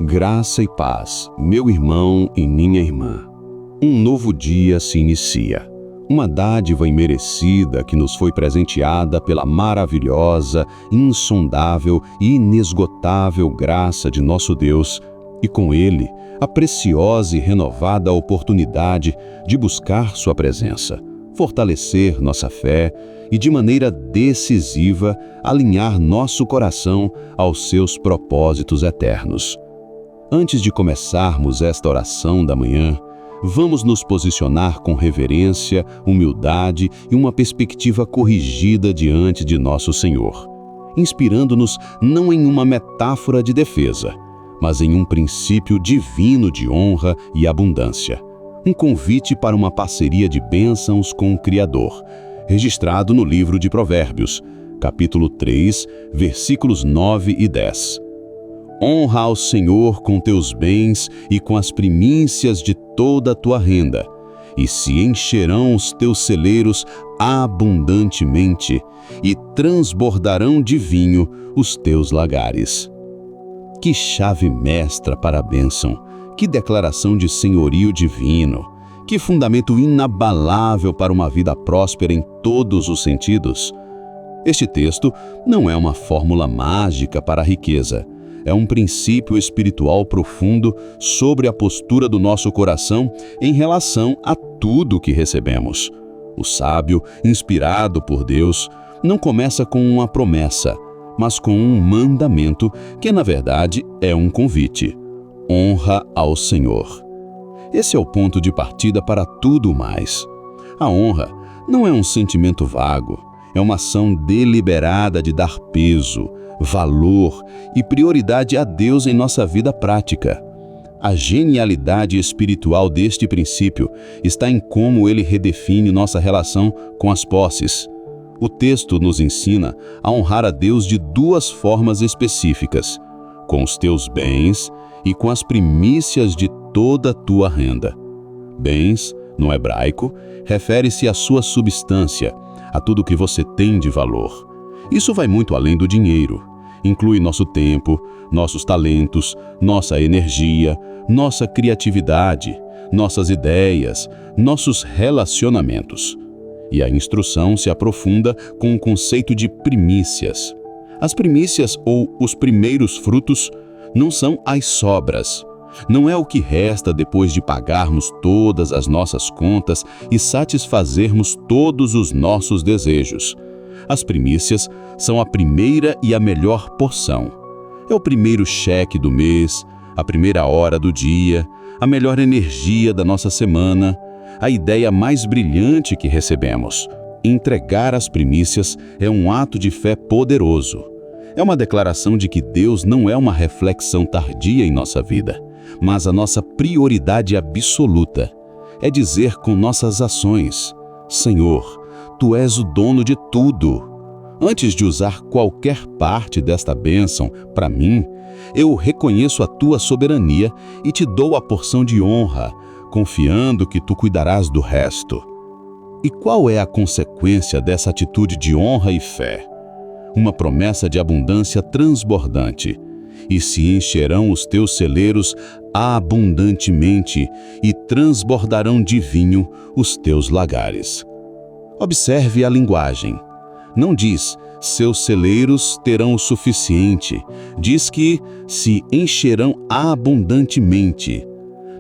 Graça e paz, meu irmão e minha irmã. Um novo dia se inicia. Uma dádiva imerecida que nos foi presenteada pela maravilhosa, insondável e inesgotável graça de nosso Deus, e com Ele, a preciosa e renovada oportunidade de buscar Sua presença, fortalecer nossa fé e, de maneira decisiva, alinhar nosso coração aos seus propósitos eternos. Antes de começarmos esta oração da manhã, vamos nos posicionar com reverência, humildade e uma perspectiva corrigida diante de nosso Senhor, inspirando-nos não em uma metáfora de defesa, mas em um princípio divino de honra e abundância. Um convite para uma parceria de bênçãos com o Criador, registrado no livro de Provérbios, capítulo 3, versículos 9 e 10. Honra ao Senhor com teus bens e com as primícias de toda a tua renda, e se encherão os teus celeiros abundantemente, e transbordarão de vinho os teus lagares. Que chave mestra para a bênção! Que declaração de senhorio divino! Que fundamento inabalável para uma vida próspera em todos os sentidos! Este texto não é uma fórmula mágica para a riqueza. É um princípio espiritual profundo sobre a postura do nosso coração em relação a tudo que recebemos. O sábio, inspirado por Deus, não começa com uma promessa, mas com um mandamento que, na verdade, é um convite. Honra ao Senhor. Esse é o ponto de partida para tudo mais. A honra não é um sentimento vago, é uma ação deliberada de dar peso, valor e prioridade a Deus em nossa vida prática. A genialidade espiritual deste princípio está em como ele redefine nossa relação com as posses. O texto nos ensina a honrar a Deus de duas formas específicas: com os teus bens e com as primícias de toda a tua renda. Bens, no hebraico, refere-se à sua substância, a tudo que você tem de valor. Isso vai muito além do dinheiro. Inclui nosso tempo, nossos talentos, nossa energia, nossa criatividade, nossas ideias, nossos relacionamentos. E a instrução se aprofunda com o conceito de primícias. As primícias, ou os primeiros frutos, não são as sobras. Não é o que resta depois de pagarmos todas as nossas contas e satisfazermos todos os nossos desejos. As primícias são a primeira e a melhor porção. É o primeiro cheque do mês, a primeira hora do dia, a melhor energia da nossa semana, a ideia mais brilhante que recebemos. Entregar as primícias é um ato de fé poderoso. É uma declaração de que Deus não é uma reflexão tardia em nossa vida, mas a nossa prioridade absoluta. É dizer com nossas ações: Senhor, Tu és o dono de tudo. Antes de usar qualquer parte desta bênção para mim, eu reconheço a Tua soberania e Te dou a porção de honra, confiando que Tu cuidarás do resto. E qual é a consequência dessa atitude de honra e fé? Uma promessa de abundância transbordante. E se encherão os teus celeiros abundantemente, e transbordarão de vinho os teus lagares. Observe a linguagem. Não diz, seus celeiros terão o suficiente. Diz que se encherão abundantemente.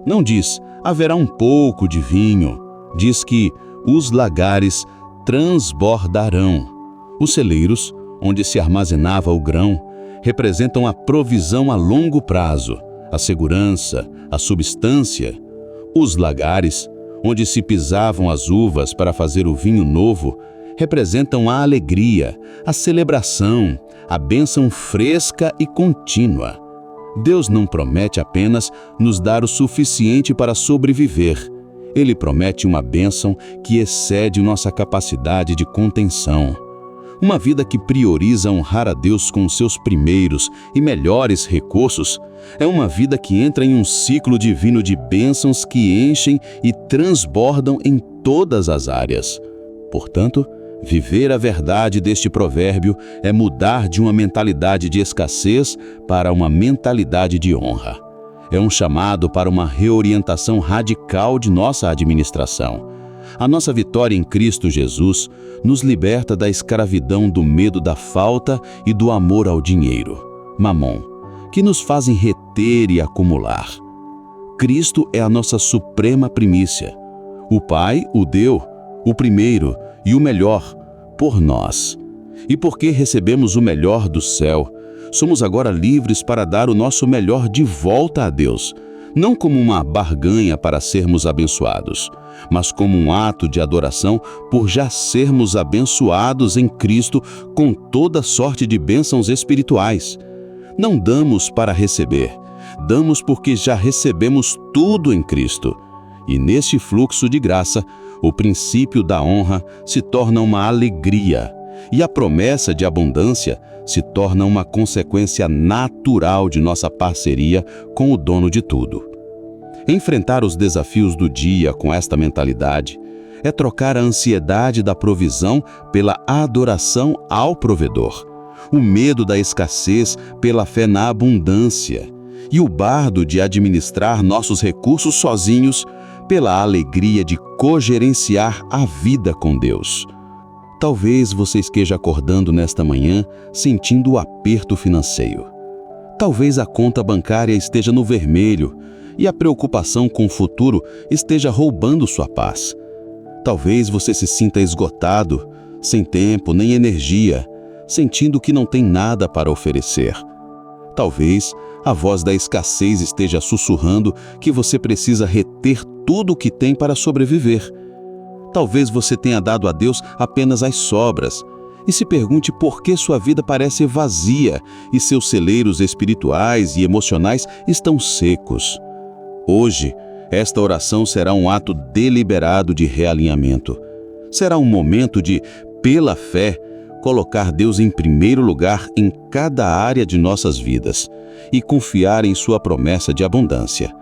Não diz, haverá um pouco de vinho. Diz que os lagares transbordarão. Os celeiros, onde se armazenava o grão, representam a provisão a longo prazo, a segurança, a substância. Os lagares, onde se pisavam as uvas para fazer o vinho novo, representam a alegria, a celebração, a bênção fresca e contínua. Deus não promete apenas nos dar o suficiente para sobreviver. Ele promete uma bênção que excede nossa capacidade de contenção. Uma vida que prioriza honrar a Deus com os seus primeiros e melhores recursos é uma vida que entra em um ciclo divino de bênçãos que enchem e transbordam em todas as áreas. Portanto, Viver a verdade deste provérbio é mudar de uma mentalidade de escassez para uma mentalidade de honra. É um chamado para uma reorientação radical de nossa administração. A nossa vitória em Cristo Jesus nos liberta da escravidão do medo da falta e do amor ao dinheiro, mamon, que nos fazem reter e acumular. Cristo é a nossa suprema primícia. O Pai o deu, o primeiro e o melhor, por nós. E porque recebemos o melhor do céu, somos agora livres para dar o nosso melhor de volta a Deus, não como uma barganha para sermos abençoados, mas como um ato de adoração por já sermos abençoados em Cristo com toda sorte de bênçãos espirituais. Não damos para receber, damos porque já recebemos tudo em Cristo. E neste fluxo de graça, o princípio da honra se torna uma alegria, e a promessa de abundância se torna uma consequência natural de nossa parceria com o dono de tudo. Enfrentar os desafios do dia com esta mentalidade é trocar a ansiedade da provisão pela adoração ao provedor, o medo da escassez pela fé na abundância e o bardo de administrar nossos recursos sozinhos pela alegria de cogerenciar a vida com Deus. Talvez você esteja acordando nesta manhã sentindo o aperto financeiro. Talvez a conta bancária esteja no vermelho e a preocupação com o futuro esteja roubando sua paz. Talvez você se sinta esgotado, sem tempo nem energia, sentindo que não tem nada para oferecer. Talvez a voz da escassez esteja sussurrando que você precisa reter tudo o que tem para sobreviver. Talvez você tenha dado a Deus apenas as sobras e se pergunte por que sua vida parece vazia e seus celeiros espirituais e emocionais estão secos. Hoje, esta oração será um ato deliberado de realinhamento. Será um momento de, pela fé, colocar Deus em primeiro lugar em cada área de nossas vidas e confiar em sua promessa de abundância.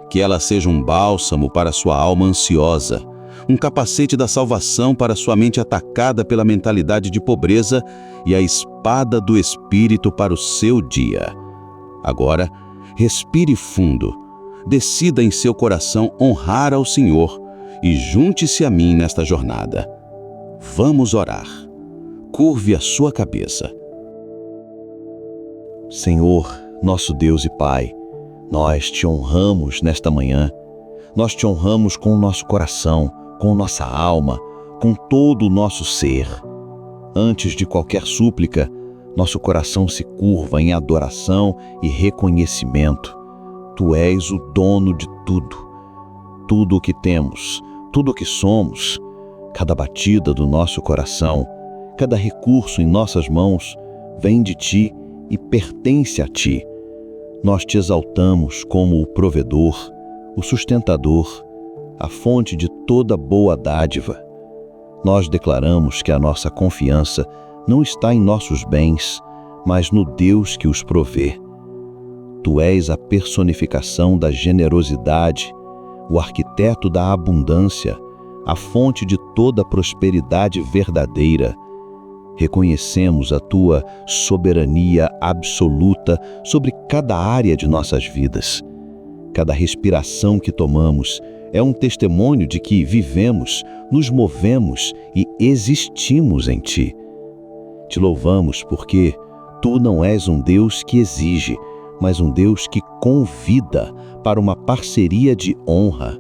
Que ela seja um bálsamo para sua alma ansiosa, um capacete da salvação para sua mente atacada pela mentalidade de pobreza e a espada do Espírito para o seu dia. Agora, respire fundo, decida em seu coração honrar ao Senhor e junte-se a mim nesta jornada. Vamos orar. Curve a sua cabeça. Senhor, nosso Deus e Pai, nós te honramos nesta manhã. Nós te honramos com o nosso coração, com nossa alma, com todo o nosso ser. Antes de qualquer súplica, nosso coração se curva em adoração e reconhecimento. Tu és o dono de tudo. Tudo o que temos, tudo o que somos, cada batida do nosso coração, cada recurso em nossas mãos vem de Ti e pertence a Ti. Nós te exaltamos como o provedor, o sustentador, a fonte de toda boa dádiva. Nós declaramos que a nossa confiança não está em nossos bens, mas no Deus que os provê. Tu és a personificação da generosidade, o arquiteto da abundância, a fonte de toda prosperidade verdadeira. Reconhecemos a Tua soberania absoluta sobre cada área de nossas vidas. Cada respiração que tomamos é um testemunho de que vivemos, nos movemos e existimos em Ti. Te louvamos porque Tu não és um Deus que exige, mas um Deus que convida para uma parceria de honra.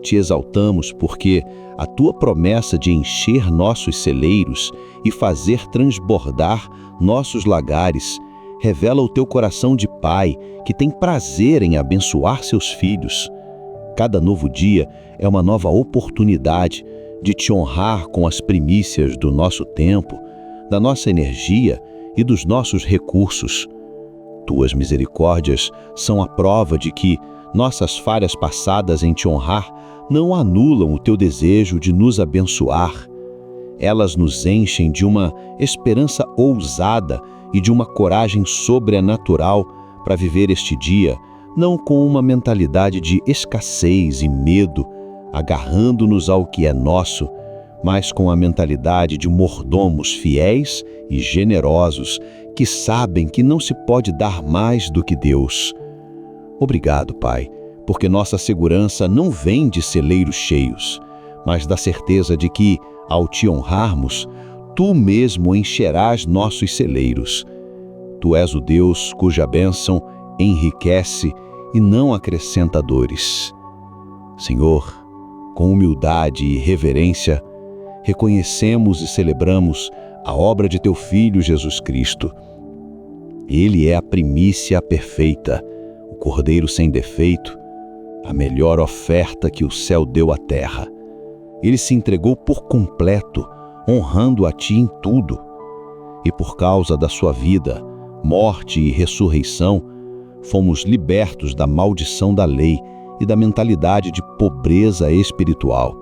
Te exaltamos porque a Tua promessa de encher nossos celeiros e fazer transbordar nossos lagares revela o Teu coração de Pai que tem prazer em abençoar seus filhos. Cada novo dia é uma nova oportunidade de Te honrar com as primícias do nosso tempo, da nossa energia e dos nossos recursos. Tuas misericórdias são a prova de que nossas falhas passadas em Te honrar não anulam o Teu desejo de nos abençoar. Elas nos enchem de uma esperança ousada e de uma coragem sobrenatural para viver este dia, não com uma mentalidade de escassez e medo, agarrando-nos ao que é nosso, mas com a mentalidade de mordomos fiéis e generosos que sabem que não se pode dar mais do que Deus. Obrigado, Pai, porque nossa segurança não vem de celeiros cheios, mas da certeza de que, ao te honrarmos, Tu mesmo encherás nossos celeiros. Tu és o Deus cuja bênção enriquece e não acrescenta dores. Senhor, com humildade e reverência, reconhecemos e celebramos a obra de Teu Filho Jesus Cristo. Ele é a primícia perfeita, o Cordeiro sem defeito, a melhor oferta que o céu deu à terra. Ele se entregou por completo, honrando a Ti em tudo. E por causa da sua vida, morte e ressurreição, fomos libertos da maldição da lei e da mentalidade de pobreza espiritual.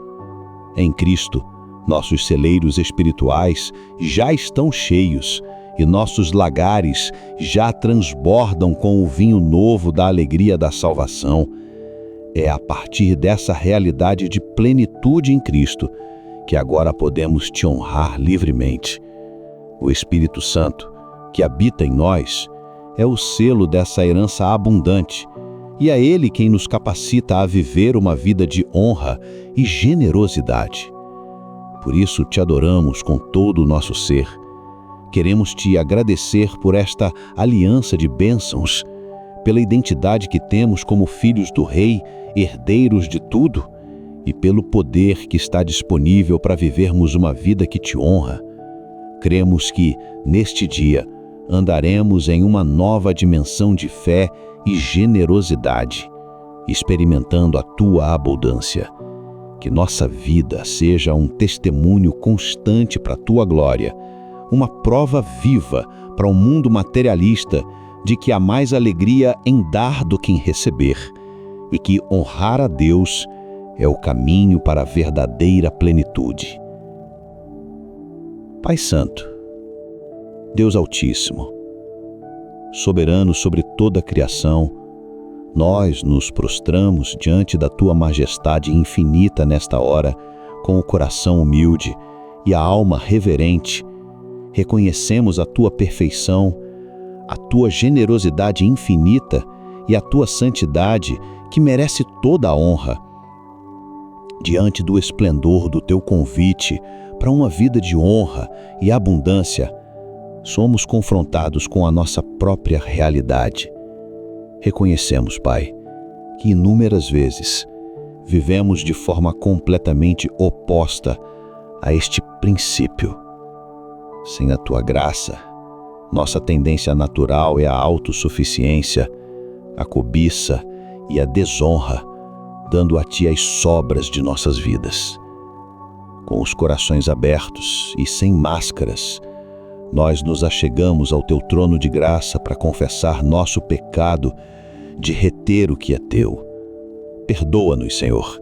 Em Cristo, nossos celeiros espirituais já estão cheios e nossos lagares já transbordam com o vinho novo da alegria da salvação. É a partir dessa realidade de plenitude em Cristo que agora podemos Te honrar livremente. O Espírito Santo, que habita em nós, é o selo dessa herança abundante, e é Ele quem nos capacita a viver uma vida de honra e generosidade. Por isso Te adoramos com todo o nosso ser. Queremos Te agradecer por esta aliança de bênçãos, pela identidade que temos como filhos do Rei, herdeiros de tudo, e pelo poder que está disponível para vivermos uma vida que Te honra. Cremos que, neste dia, andaremos em uma nova dimensão de fé e generosidade, experimentando a Tua abundância. Que nossa vida seja um testemunho constante para a Tua glória, uma prova viva para um mundo materialista de que há mais alegria em dar do que em receber, e que honrar a Deus é o caminho para a verdadeira plenitude. Pai Santo, Deus Altíssimo, soberano sobre toda a criação, nós nos prostramos diante da Tua majestade infinita nesta hora, com o coração humilde e a alma reverente. Reconhecemos a Tua perfeição, a Tua generosidade infinita e a Tua santidade que merece toda a honra. Diante do esplendor do Teu convite para uma vida de honra e abundância, somos confrontados com a nossa própria realidade. Reconhecemos, Pai, que inúmeras vezes vivemos de forma completamente oposta a este princípio. Sem a Tua graça, nossa tendência natural é a autossuficiência, a cobiça e a desonra, dando a Ti as sobras de nossas vidas. Com os corações abertos e sem máscaras, nós nos achegamos ao Teu trono de graça para confessar nosso pecado de reter o que é Teu. Perdoa-nos, Senhor,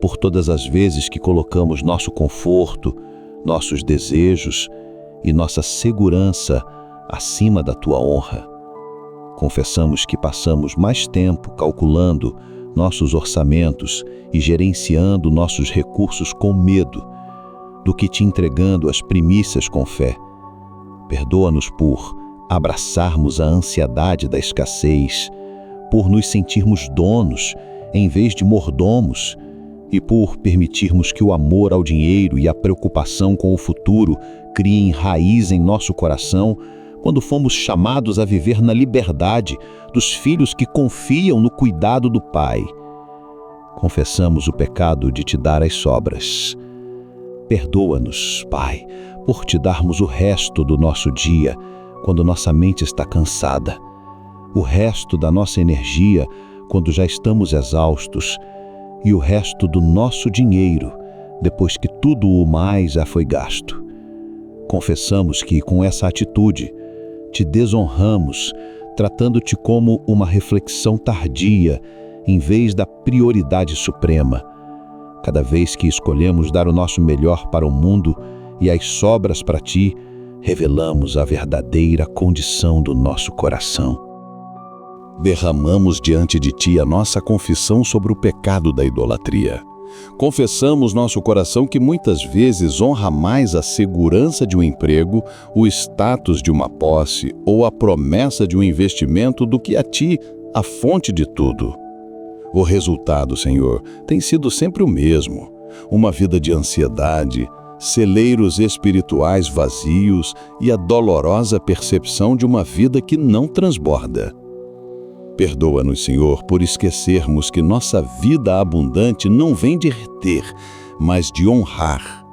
por todas as vezes que colocamos nosso conforto, nossos desejos e nossa segurança acima da Tua honra. Confessamos que passamos mais tempo calculando nossos orçamentos e gerenciando nossos recursos com medo do que Te entregando as primícias com fé. Perdoa-nos por abraçarmos a ansiedade da escassez, por nos sentirmos donos em vez de mordomos e por permitirmos que o amor ao dinheiro e a preocupação com o futuro criem raiz em nosso coração quando fomos chamados a viver na liberdade dos filhos que confiam no cuidado do Pai. Confessamos o pecado de Te dar as sobras. Perdoa-nos, Pai, por Te darmos o resto do nosso dia quando nossa mente está cansada, o resto da nossa energia quando já estamos exaustos e o resto do nosso dinheiro depois que tudo o mais já foi gasto. Confessamos que, com essa atitude, Te desonramos, tratando-Te como uma reflexão tardia, em vez da prioridade suprema. Cada vez que escolhemos dar o nosso melhor para o mundo e as sobras para Ti, revelamos a verdadeira condição do nosso coração. Derramamos diante de Ti a nossa confissão sobre o pecado da idolatria. Confessamos nosso coração que muitas vezes honra mais a segurança de um emprego, o status de uma posse ou a promessa de um investimento do que a Ti, a fonte de tudo. O resultado, Senhor, tem sido sempre o mesmo: uma vida de ansiedade, celeiros espirituais vazios e a dolorosa percepção de uma vida que não transborda. Perdoa-nos, Senhor, por esquecermos que nossa vida abundante não vem de reter, mas de honrar.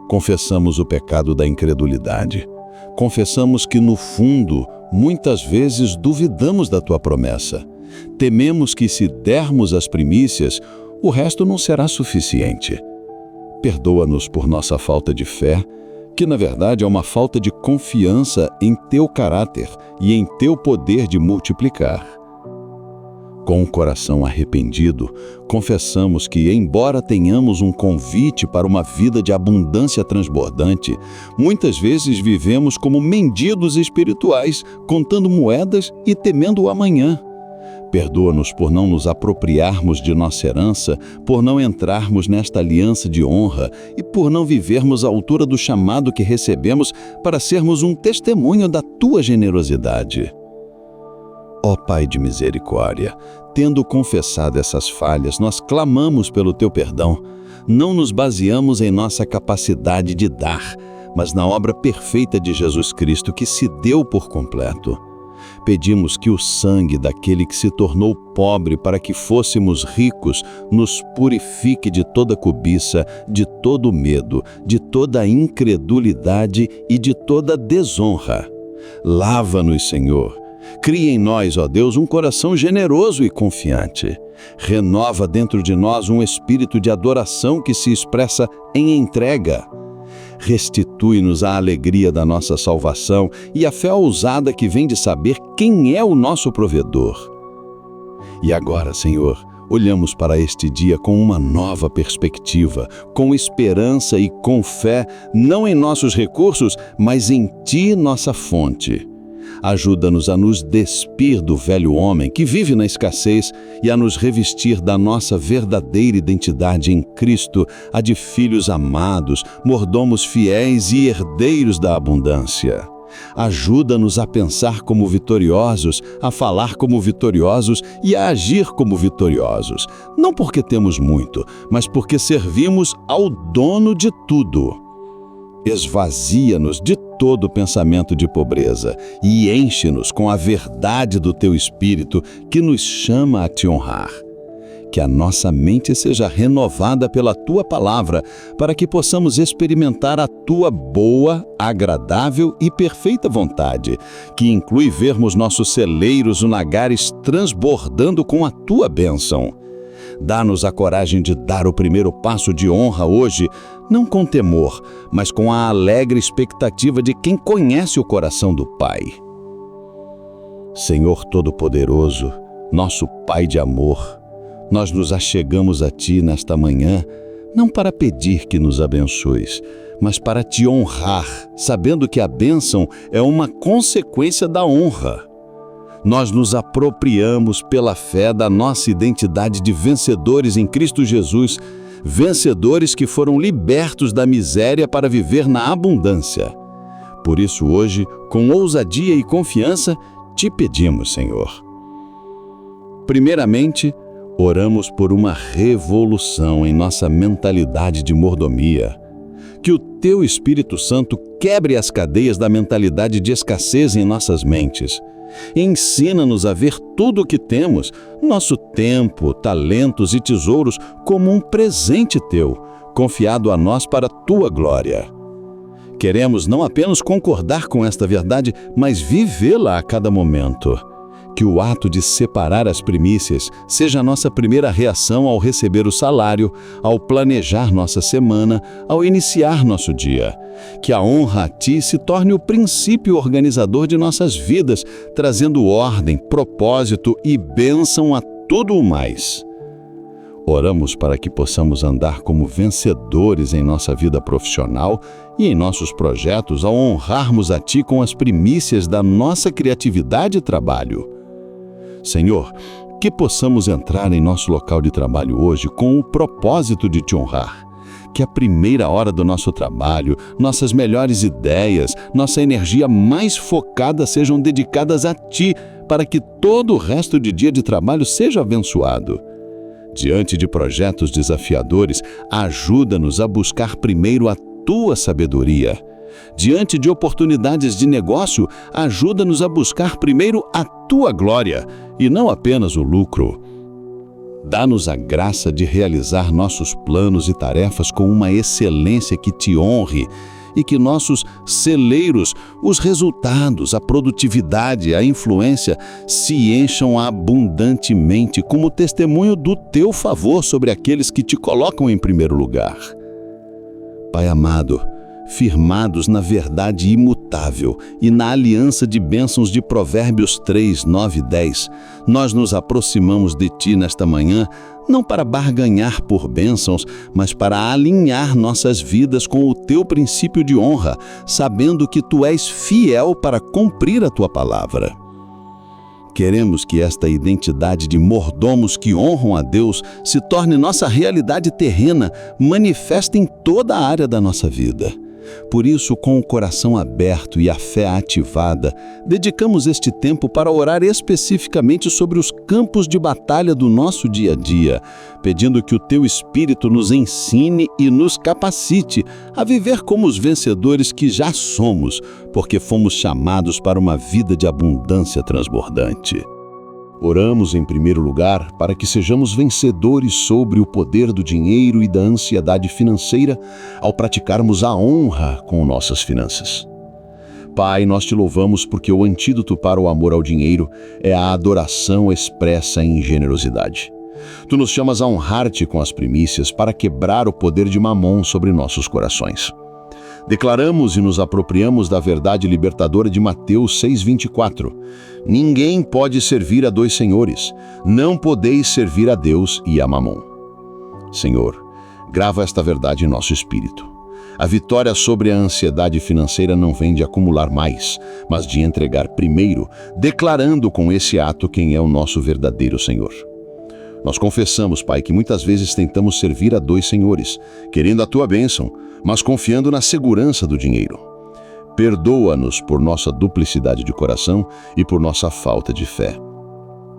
Confessamos o pecado da incredulidade. Confessamos que, no fundo, muitas vezes duvidamos da Tua promessa. Tememos que, se dermos as primícias, o resto não será suficiente. Perdoa-nos por nossa falta de fé, que na verdade é uma falta de confiança em Teu caráter e em Teu poder de multiplicar. Com o coração arrependido, confessamos que, embora tenhamos um convite para uma vida de abundância transbordante, muitas vezes vivemos como mendigos espirituais, contando moedas e temendo o amanhã. Perdoa-nos por não nos apropriarmos de nossa herança, por não entrarmos nesta aliança de honra e por não vivermos à altura do chamado que recebemos para sermos um testemunho da Tua generosidade. Ó Pai de misericórdia, tendo confessado essas falhas, nós clamamos pelo Teu perdão. Não nos baseamos em nossa capacidade de dar, mas na obra perfeita de Jesus Cristo que se deu por completo. Pedimos que o sangue daquele que se tornou pobre para que fôssemos ricos nos purifique de toda cobiça, de todo medo, de toda incredulidade e de toda desonra. Lava-nos, Senhor. Cria em nós, ó Deus, um coração generoso e confiante. Renova dentro de nós um espírito de adoração que se expressa em entrega. Restitui-nos a alegria da nossa salvação e a fé ousada que vem de saber quem é o nosso provedor. E agora, Senhor, olhamos para este dia com uma nova perspectiva, com esperança e com fé, não em nossos recursos, mas em Ti, nossa fonte. Ajuda-nos a nos despir do velho homem que vive na escassez e a nos revestir da nossa verdadeira identidade em Cristo, a de filhos amados, mordomos fiéis e herdeiros da abundância. Ajuda-nos a pensar como vitoriosos, a falar como vitoriosos e a agir como vitoriosos, não porque temos muito, mas porque servimos ao dono de tudo. Esvazia-nos de todo pensamento de pobreza e enche-nos com a verdade do Teu Espírito que nos chama a Te honrar. Que a nossa mente seja renovada pela Tua palavra, para que possamos experimentar a Tua boa, agradável e perfeita vontade, que inclui vermos nossos celeiros unagares transbordando com a Tua bênção. Dá-nos a coragem de dar o primeiro passo de honra hoje, não com temor, mas com a alegre expectativa de quem conhece o coração do Pai. Senhor Todo-Poderoso, nosso Pai de amor, nós nos achegamos a Ti nesta manhã, não para pedir que nos abençoes, mas para Te honrar, sabendo que a bênção é uma consequência da honra. Nós nos apropriamos pela fé da nossa identidade de vencedores em Cristo Jesus, vencedores que foram libertos da miséria para viver na abundância. Por isso hoje, com ousadia e confiança, Te pedimos, Senhor. Primeiramente, oramos por uma revolução em nossa mentalidade de mordomia. Que o Teu Espírito Santo quebre as cadeias da mentalidade de escassez em nossas mentes. Ensina-nos a ver tudo o que temos, nosso tempo, talentos e tesouros, como um presente Teu, confiado a nós para Tua glória. Queremos não apenas concordar com esta verdade, mas vivê-la a cada momento. Que o ato de separar as primícias seja a nossa primeira reação ao receber o salário, ao planejar nossa semana, ao iniciar nosso dia. Que a honra a Ti se torne o princípio organizador de nossas vidas, trazendo ordem, propósito e bênção a tudo o mais. Oramos para que possamos andar como vencedores em nossa vida profissional e em nossos projetos ao honrarmos a Ti com as primícias da nossa criatividade e trabalho. Senhor, Que possamos entrar em nosso local de trabalho hoje com o propósito de te honrar. Que a primeira hora do nosso trabalho, nossas melhores ideias, nossa energia mais focada sejam dedicadas a ti, para que todo o resto de dia de trabalho seja abençoado. Diante de projetos desafiadores, ajuda-nos a buscar primeiro a tua sabedoria. Diante de oportunidades de negócio, ajuda-nos a buscar primeiro a tua glória e não apenas o lucro. Dá-nos a graça de realizar nossos planos e tarefas com uma excelência que te honre e que nossos celeiros, os resultados, a produtividade, a influência se encham abundantemente como testemunho do teu favor sobre aqueles que te colocam em primeiro lugar. Pai amado, firmados na verdade imutável e na aliança de bênçãos de Provérbios 3, 9 e 10, nós nos aproximamos de Ti nesta manhã, não para barganhar por bênçãos, mas para alinhar nossas vidas com o Teu princípio de honra, sabendo que Tu és fiel para cumprir a Tua palavra. Queremos que esta identidade de mordomos que honram a Deus se torne nossa realidade terrena, manifesta em toda a área da nossa vida. Por isso, com o coração aberto e a fé ativada, dedicamos este tempo para orar especificamente sobre os campos de batalha do nosso dia a dia, pedindo que o Teu Espírito nos ensine e nos capacite a viver como os vencedores que já somos, porque fomos chamados para uma vida de abundância transbordante. Oramos, em primeiro lugar, para que sejamos vencedores sobre o poder do dinheiro e da ansiedade financeira ao praticarmos a honra com nossas finanças. Pai, nós te louvamos porque o antídoto para o amor ao dinheiro é a adoração expressa em generosidade. Tu nos chamas a honrar-te com as primícias para quebrar o poder de Mamon sobre nossos corações. Declaramos e nos apropriamos da verdade libertadora de Mateus 6,24. Ninguém pode servir a dois senhores. Não podeis servir a Deus e a Mamon. Senhor, grava esta verdade em nosso espírito. A vitória sobre a ansiedade financeira não vem de acumular mais, mas de entregar primeiro, declarando com esse ato quem é o nosso verdadeiro Senhor. Nós confessamos, Pai, que muitas vezes tentamos servir a dois senhores, querendo a Tua bênção, mas confiando na segurança do dinheiro. Perdoa-nos por nossa duplicidade de coração e por nossa falta de fé.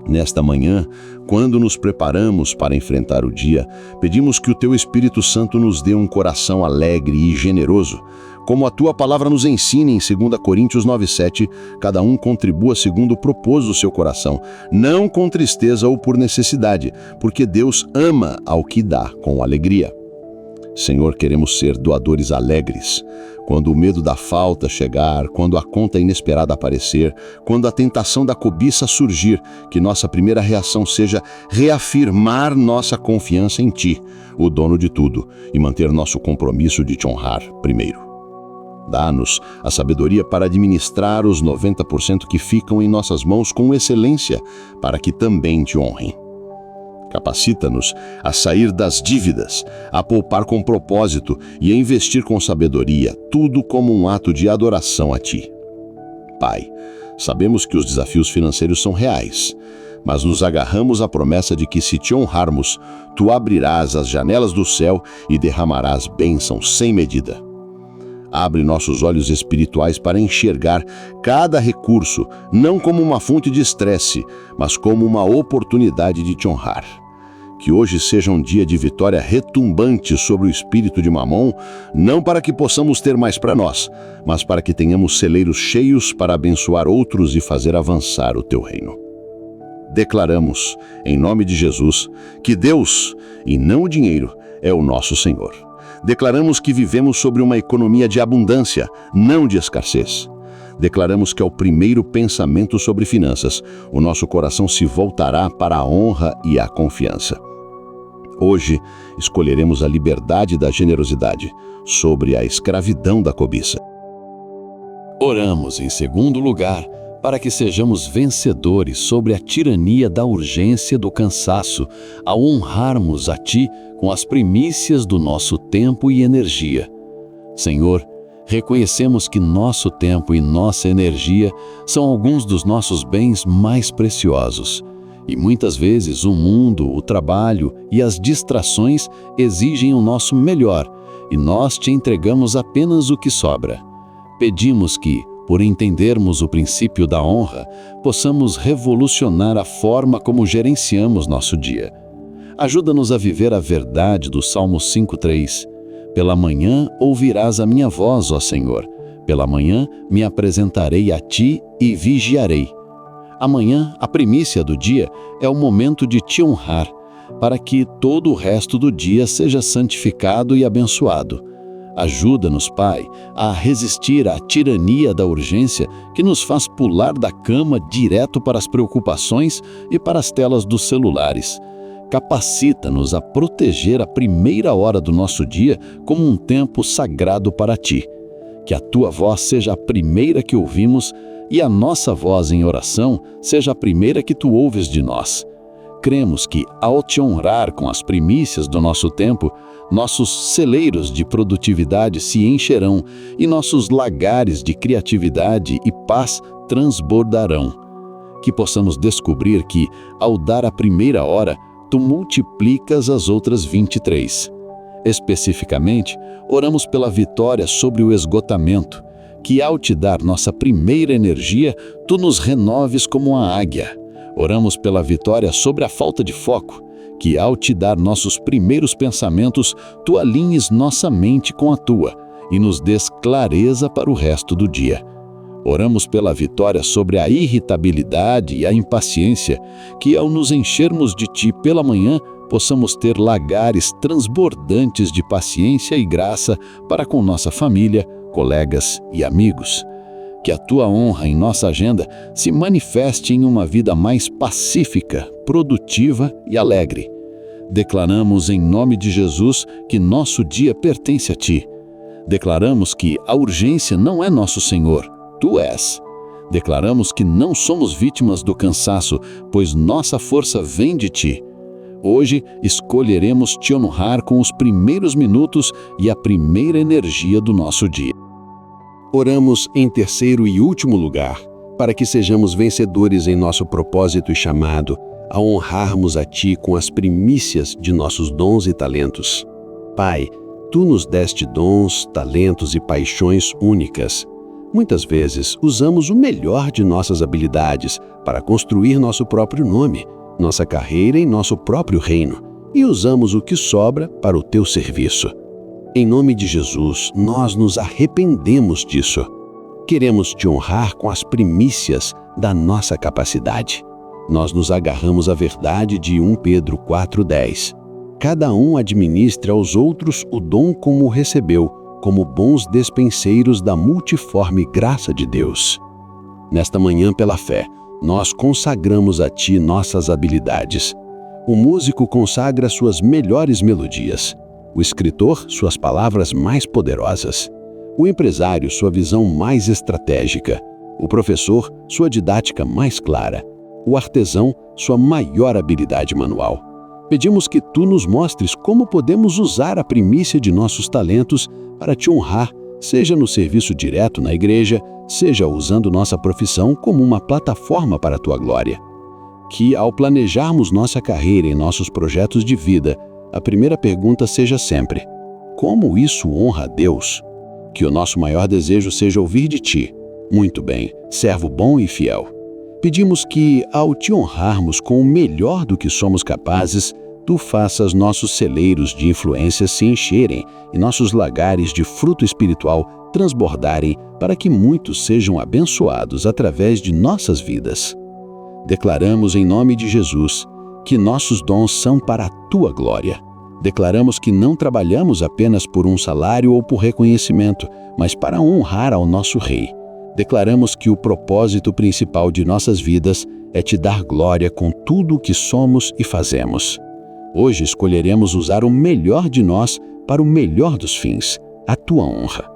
Nesta manhã, quando nos preparamos para enfrentar o dia, pedimos que o Teu Espírito Santo nos dê um coração alegre e generoso, como a Tua palavra nos ensina em 2 Coríntios 9,7, cada um contribua segundo propôs o seu coração, não com tristeza ou por necessidade, porque Deus ama ao que dá com alegria. Senhor, queremos ser doadores alegres. Quando o medo da falta chegar, quando a conta inesperada aparecer, quando a tentação da cobiça surgir, que nossa primeira reação seja reafirmar nossa confiança em Ti, o dono de tudo, e manter nosso compromisso de Te honrar primeiro. Dá-nos a sabedoria para administrar os 90% que ficam em nossas mãos com excelência, para que também Te honrem. Capacita-nos a sair das dívidas, a poupar com propósito e a investir com sabedoria, tudo como um ato de adoração a Ti. Pai, sabemos que os desafios financeiros são reais, mas nos agarramos à promessa de que se Te honrarmos, Tu abrirás as janelas do céu e derramarás bênçãos sem medida. Abre nossos olhos espirituais para enxergar cada recurso, não como uma fonte de estresse, mas como uma oportunidade de Te honrar. Que hoje seja um dia de vitória retumbante sobre o espírito de Mamon, não para que possamos ter mais para nós, mas para que tenhamos celeiros cheios para abençoar outros e fazer avançar o Teu reino. Declaramos, em nome de Jesus, que Deus, e não o dinheiro, é o nosso Senhor. Declaramos que vivemos sobre uma economia de abundância, não de escassez. Declaramos que ao primeiro pensamento sobre finanças, o nosso coração se voltará para a honra e a confiança. Hoje, escolheremos a liberdade da generosidade sobre a escravidão da cobiça. Oramos, em segundo lugar, para que sejamos vencedores sobre a tirania da urgência e do cansaço, ao honrarmos a Ti com as primícias do nosso tempo e energia. Senhor, reconhecemos que nosso tempo e nossa energia são alguns dos nossos bens mais preciosos, E muitas vezes o mundo, o trabalho e as distrações exigem o nosso melhor, e nós te entregamos apenas o que sobra. Pedimos que, por entendermos o princípio da honra, possamos revolucionar a forma como gerenciamos nosso dia. Ajuda-nos a viver a verdade do Salmo 5:3. Pela manhã ouvirás a minha voz, ó Senhor. Pela manhã me apresentarei a ti e vigiarei. Amanhã, a primícia do dia, é o momento de te honrar, para que todo o resto do dia seja santificado e abençoado. Ajuda-nos, Pai, a resistir à tirania da urgência que nos faz pular da cama direto para as preocupações e para as telas dos celulares. Capacita-nos a proteger a primeira hora do nosso dia como um tempo sagrado para Ti. Que a Tua voz seja a primeira que ouvimos e a nossa voz em oração seja a primeira que Tu ouves de nós. Cremos que, ao Te honrar com as primícias do nosso tempo, nossos celeiros de produtividade se encherão e nossos lagares de criatividade e paz transbordarão. Que possamos descobrir que, ao dar a primeira hora, Tu multiplicas as outras 23. Especificamente, oramos pela vitória sobre o esgotamento, que ao Te dar nossa primeira energia, Tu nos renoves como a águia. Oramos pela vitória sobre a falta de foco, que ao Te dar nossos primeiros pensamentos, Tu alinhes nossa mente com a Tua e nos des clareza para o resto do dia. Oramos pela vitória sobre a irritabilidade e a impaciência, que ao nos enchermos de Ti pela manhã, possamos ter lagares transbordantes de paciência e graça para com nossa família, colegas e amigos. Que a Tua honra em nossa agenda se manifeste em uma vida mais pacífica, produtiva e alegre. Declaramos em nome de Jesus que nosso dia pertence a Ti. Declaramos que a urgência não é nosso Senhor, Tu és. Declaramos que não somos vítimas do cansaço, pois nossa força vem de Ti. Hoje escolheremos Te honrar com os primeiros minutos e a primeira energia do nosso dia. Oramos em terceiro e último lugar, para que sejamos vencedores em nosso propósito e chamado, a honrarmos a Ti com as primícias de nossos dons e talentos. Pai, Tu nos deste dons, talentos e paixões únicas. Muitas vezes usamos o melhor de nossas habilidades para construir nosso próprio nome, nossa carreira em nosso próprio reino, e usamos o que sobra para o Teu serviço. Em nome de Jesus, nós nos arrependemos disso. Queremos Te honrar com as primícias da nossa capacidade. Nós nos agarramos à verdade de 1 Pedro 4:10. Cada um administre aos outros o dom como o recebeu, como bons despenseiros da multiforme graça de Deus. Nesta manhã, pela fé, nós consagramos a Ti nossas habilidades. O músico consagra suas melhores melodias. O escritor, suas palavras mais poderosas. O empresário, sua visão mais estratégica. O professor, sua didática mais clara. O artesão, sua maior habilidade manual. Pedimos que Tu nos mostres como podemos usar a primícia de nossos talentos para Te honrar, seja no serviço direto na igreja, seja usando nossa profissão como uma plataforma para a Tua glória. Que, ao planejarmos nossa carreira e nossos projetos de vida, a primeira pergunta seja sempre: como isso honra a Deus? Que o nosso maior desejo seja ouvir de Ti: muito bem, servo bom e fiel. Pedimos que, ao Te honrarmos com o melhor do que somos capazes, Tu faças nossos celeiros de influência se encherem e nossos lagares de fruto espiritual transbordarem para que muitos sejam abençoados através de nossas vidas. Declaramos em nome de Jesus que nossos dons são para a Tua glória. Declaramos que não trabalhamos apenas por um salário ou por reconhecimento, mas para honrar ao nosso Rei. Declaramos que o propósito principal de nossas vidas é Te dar glória com tudo o que somos e fazemos. Hoje escolheremos usar o melhor de nós para o melhor dos fins, a Tua honra.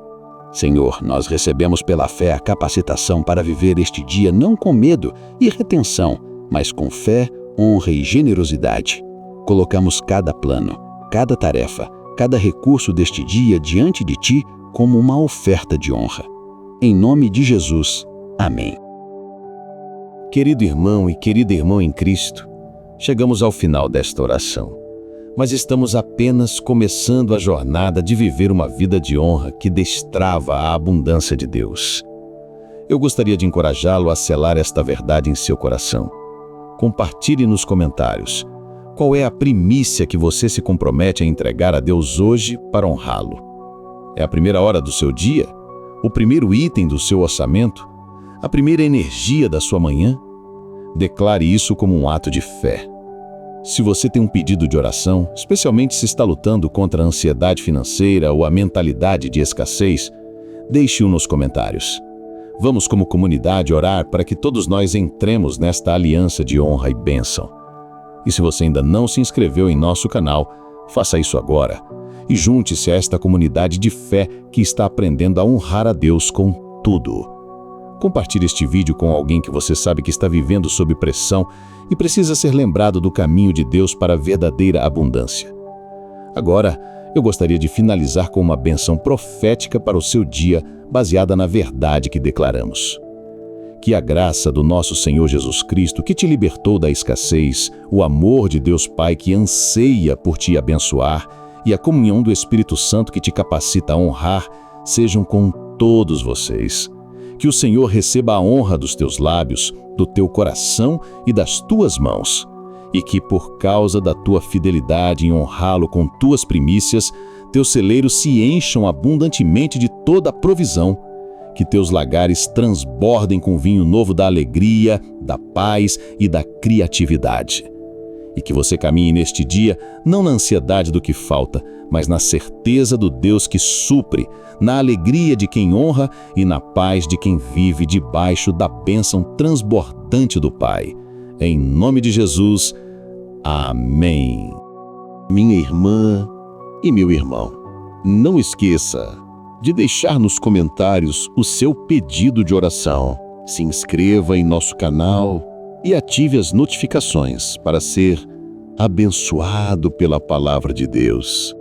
Senhor, nós recebemos pela fé a capacitação para viver este dia não com medo e retenção, mas com fé, honra e generosidade. Colocamos cada plano, cada tarefa, cada recurso deste dia diante de Ti como uma oferta de honra. Em nome de Jesus. Amém. Querido irmão e querida irmã em Cristo, Chegamos ao final desta oração, mas estamos apenas começando a jornada de viver uma vida de honra que destrava a abundância de Deus. Eu gostaria de encorajá-lo a selar esta verdade em seu coração. Compartilhe nos comentários qual é a primícia que você se compromete a entregar a Deus hoje para honrá-lo. É a primeira hora do seu dia? O primeiro item do seu orçamento? A primeira energia da sua manhã? Declare isso como um ato de fé. Se você tem um pedido de oração, especialmente se está lutando contra a ansiedade financeira ou a mentalidade de escassez, deixe-o nos comentários. Vamos, como comunidade, orar para que todos nós entremos nesta aliança de honra e bênção. E se você ainda não se inscreveu em nosso canal, faça isso agora e junte-se a esta comunidade de fé que está aprendendo a honrar a Deus com tudo. Compartilhe este vídeo com alguém que você sabe que está vivendo sob pressão e precisa ser lembrado do caminho de Deus para a verdadeira abundância. Agora, eu gostaria de finalizar com uma bênção profética para o seu dia, baseada na verdade que declaramos. Que a graça do nosso Senhor Jesus Cristo, que te libertou da escassez, o amor de Deus Pai que anseia por te abençoar e a comunhão do Espírito Santo que te capacita a honrar, sejam com todos vocês. Que o Senhor receba a honra dos teus lábios, do teu coração e das tuas mãos. E que, por causa da tua fidelidade em honrá-lo com tuas primícias, teus celeiros se encham abundantemente de toda a provisão. Que teus lagares transbordem com vinho novo da alegria, da paz e da criatividade. E que você caminhe neste dia não na ansiedade do que falta, mas na certeza do Deus que supre, na alegria de quem honra e na paz de quem vive debaixo da bênção transbordante do Pai. Em nome de Jesus, amém. Minha irmã e meu irmão, não esqueça de deixar nos comentários o seu pedido de oração. Se inscreva em nosso canal e ative as notificações para ser abençoado pela palavra de Deus.